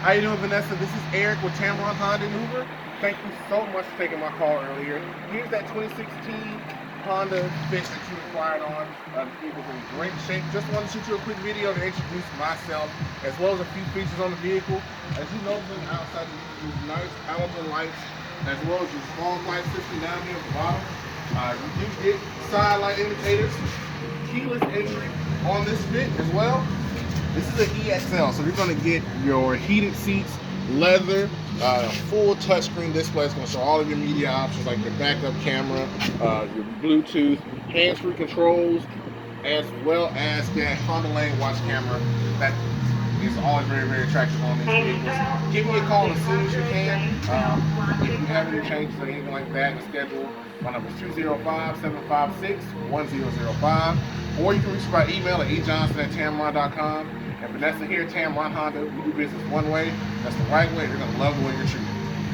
How you doing, Vanessa? This is Eric with Tameron Honda in Hoover. Thank you so much for taking my call earlier. Here's that 2016 Honda Fit that you inquired on. It was in great shape. Just wanted to shoot you a quick video to introduce myself, as well as a few features on the vehicle. As you notice on the outside, these nice halogen lights, as well as your fog light system down here at the bottom. You do get side light indicators, keyless entry on this Fit as well. This is an EXL, so you're going to get your heated seats, leather, full touchscreen display. It's going to show all of your media options like your backup camera, your Bluetooth, hands-free controls, as well as that Honda Lane watch camera. That is always very, very attractive on these vehicles. Give me a call as soon as you can. If you have any changes or anything like that, the schedule, my number is 205-756-1005. Or you can reach me by email at ejohnson@tameron.com. And Vanessa here at Tameron Honda, we do business one way. That's the right way. You're going to love the way you're treated.